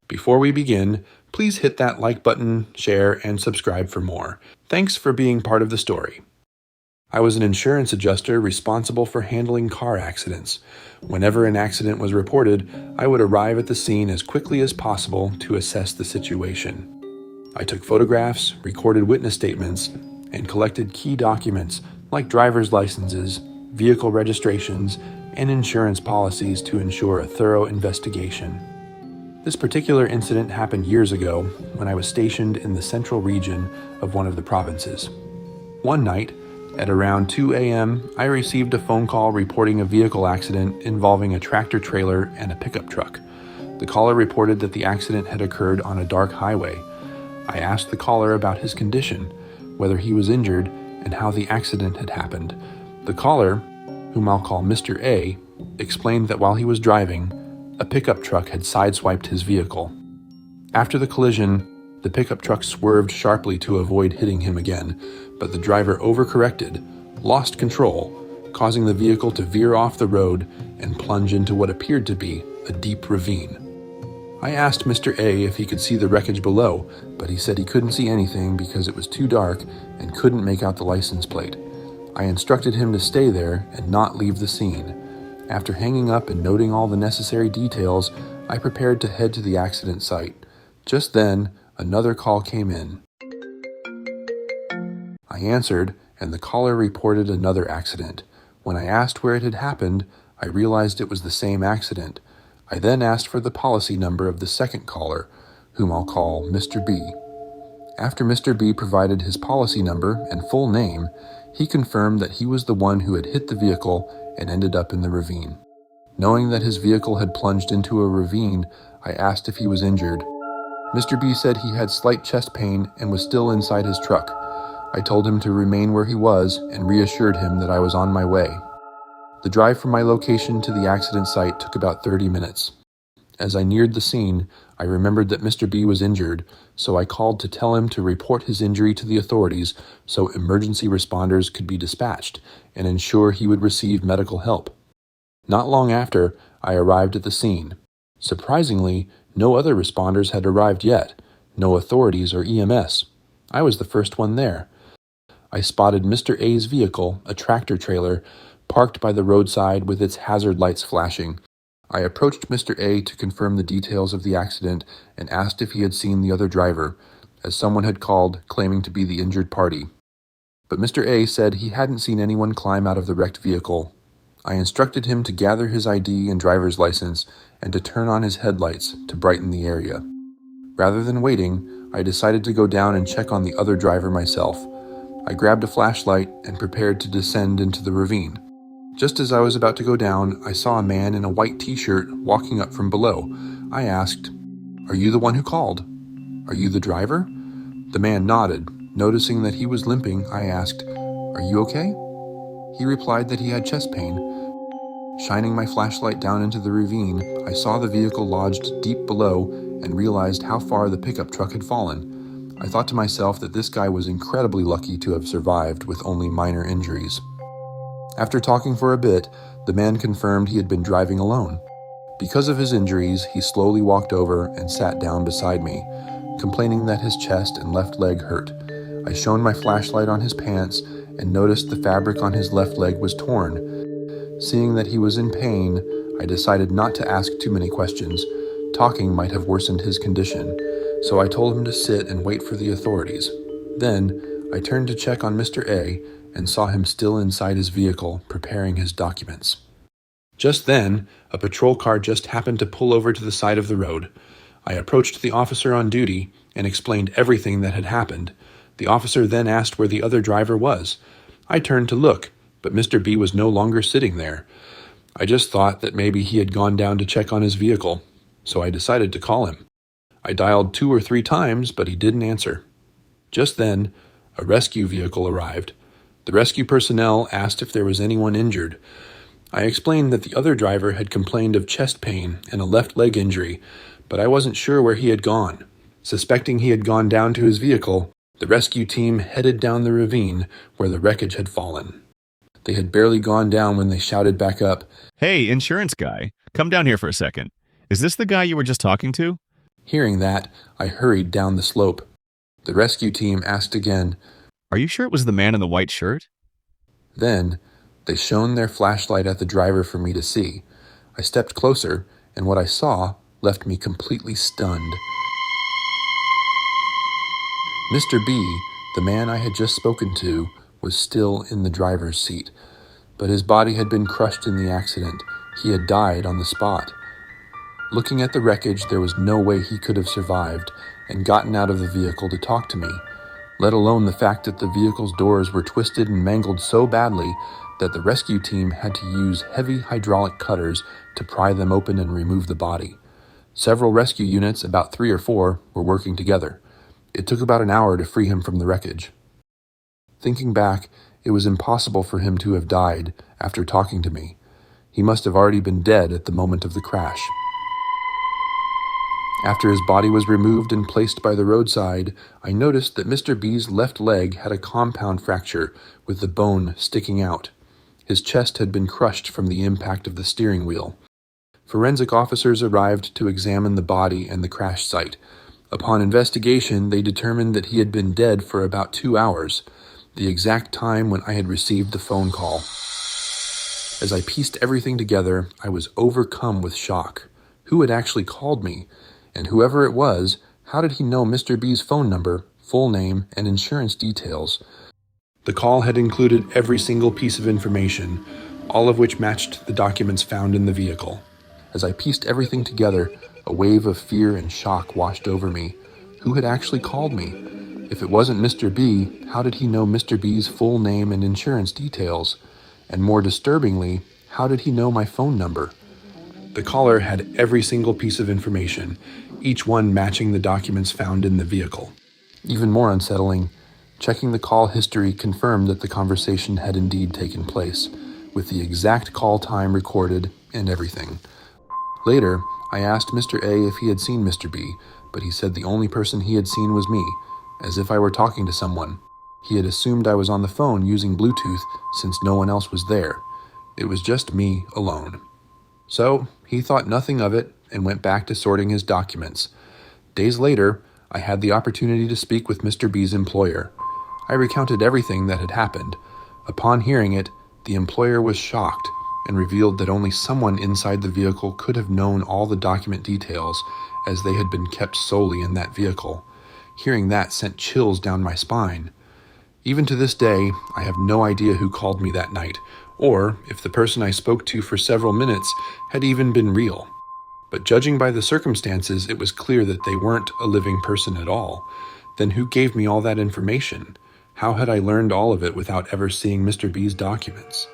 Before we begin, please hit that like button, share, and subscribe for more. Thanks for being part of the story. I was an insurance adjuster responsible for handling car accidents. Whenever an accident was reported, I would arrive at the scene as quickly as possible to assess the situation. I took photographs, recorded witness statements, and collected key documents like driver's licenses, vehicle registrations, and insurance policies to ensure a thorough investigation. This particular incident happened years ago when I was stationed in the central region of one of the provinces. One night, at around 2 a.m., I received a phone call reporting a vehicle accident involving a tractor trailer and a pickup truck. The caller reported that the accident had occurred on a dark highway. I asked the caller about his condition, whether he was injured, and how the accident had happened. The caller, whom I'll call Mr. A, explained that while he was driving, a pickup truck had sideswiped his vehicle. After the collision, the pickup truck swerved sharply to avoid hitting him again, but the driver overcorrected, lost control, causing the vehicle to veer off the road and plunge into what appeared to be a deep ravine. I asked Mr. A if he could see the wreckage below, but he said he couldn't see anything because it was too dark and couldn't make out the license plate. I instructed him to stay there and not leave the scene. After hanging up and noting all the necessary details, I prepared to head to the accident site. Just then, another call came in. I answered, and the caller reported another accident. When I asked where it had happened, I realized it was the same accident. I then asked for the policy number of the second caller, whom I'll call Mr. B. After Mr. B provided his policy number and full name, he confirmed that he was the one who had hit the vehicle and ended up in the ravine. Knowing that his vehicle had plunged into a ravine, I asked if he was injured. Mr. B said he had slight chest pain and was still inside his truck. I told him to remain where he was and reassured him that I was on my way. The drive from my location to the accident site took about 30 minutes. As I neared the scene, I remembered that Mr. B was injured, so I called to tell him to report his injury to the authorities so emergency responders could be dispatched and ensure he would receive medical help. Not long after, I arrived at the scene. Surprisingly, no other responders had arrived yet, no authorities or EMS. I was the first one there. I spotted Mr. A's vehicle, a tractor trailer, parked by the roadside with its hazard lights flashing. I approached Mr. A to confirm the details of the accident and asked if he had seen the other driver, as someone had called claiming to be the injured party. But Mr. A said he hadn't seen anyone climb out of the wrecked vehicle. I instructed him to gather his ID and driver's license and to turn on his headlights to brighten the area. Rather than waiting, I decided to go down and check on the other driver myself. I grabbed a flashlight and prepared to descend into the ravine. Just as I was about to go down, I saw a man in a white t-shirt walking up from below. I asked, "Are you the one who called? Are you the driver?" The man nodded. Noticing that he was limping, I asked, "Are you okay?" He replied that he had chest pain. Shining my flashlight down into the ravine, I saw the vehicle lodged deep below and realized how far the pickup truck had fallen. I thought to myself that this guy was incredibly lucky to have survived with only minor injuries. After talking for a bit, the man confirmed he had been driving alone. Because of his injuries, he slowly walked over and sat down beside me, complaining that his chest and left leg hurt. I shone my flashlight on his pants and noticed the fabric on his left leg was torn. Seeing that he was in pain, I decided not to ask too many questions. Talking might have worsened his condition, so I told him to sit and wait for the authorities. Then, I turned to check on Mr. A and saw him still inside his vehicle, preparing his documents. Just then, a patrol car just happened to pull over to the side of the road. I approached the officer on duty and explained everything that had happened. The officer then asked where the other driver was. I turned to look, but Mr. B was no longer sitting there. I just thought that maybe he had gone down to check on his vehicle, so I decided to call him. I dialed 2 or 3 times, but he didn't answer. Just then, a rescue vehicle arrived. The rescue personnel asked if there was anyone injured. I explained that the other driver had complained of chest pain and a left leg injury, but I wasn't sure where he had gone. Suspecting he had gone down to his vehicle, the rescue team headed down the ravine where the wreckage had fallen. They had barely gone down when they shouted back up, "Hey, insurance guy, come down here for a second. Is this the guy you were just talking to?" Hearing that, I hurried down the slope. The rescue team asked again. Are you sure it was the man in the white shirt? Then, they shone their flashlight at the driver for me to see. I stepped closer, and what I saw left me completely stunned. Mr. B, the man I had just spoken to, was still in the driver's seat, but his body had been crushed in the accident. He had died on the spot. Looking at the wreckage, there was no way he could have survived and gotten out of the vehicle to talk to me, let alone the fact that the vehicle's doors were twisted and mangled so badly that the rescue team had to use heavy hydraulic cutters to pry them open and remove the body. Several rescue units, about 3 or 4, were working together. It took about an hour to free him from the wreckage. Thinking back, it was impossible for him to have died after talking to me. He must have already been dead at the moment of the crash. After his body was removed and placed by the roadside, I noticed that Mr. B's left leg had a compound fracture with the bone sticking out. His chest had been crushed from the impact of the steering wheel. Forensic officers arrived to examine the body and the crash site. Upon investigation, they determined that he had been dead for about 2 hours, the exact time when I had received the phone call. As I pieced everything together, I was overcome with shock. Who had actually called me? And whoever it was, how did he know Mr. B's phone number, full name, and insurance details? The call had included every single piece of information, all of which matched the documents found in the vehicle. As I pieced everything together, a wave of fear and shock washed over me. Who had actually called me? If it wasn't Mr. B, how did he know Mr. B's full name and insurance details? And more disturbingly, how did he know my phone number? The caller had every single piece of information, each one matching the documents found in the vehicle. Even more unsettling, checking the call history confirmed that the conversation had indeed taken place, with the exact call time recorded and everything. Later, I asked Mr. A if he had seen Mr. B, but he said the only person he had seen was me, as if I were talking to someone. He had assumed I was on the phone using Bluetooth since no one else was there. It was just me alone. So, he thought nothing of it and went back to sorting his documents. Days later, I had the opportunity to speak with Mr. B's employer. I recounted everything that had happened. Upon hearing it, the employer was shocked and revealed that only someone inside the vehicle could have known all the document details, as they had been kept solely in that vehicle. Hearing that sent chills down my spine. Even to this day, I have no idea who called me that night, or if the person I spoke to for several minutes had even been real. But judging by the circumstances, it was clear that they weren't a living person at all. Then who gave me all that information? How had I learned all of it without ever seeing Mr. B's documents?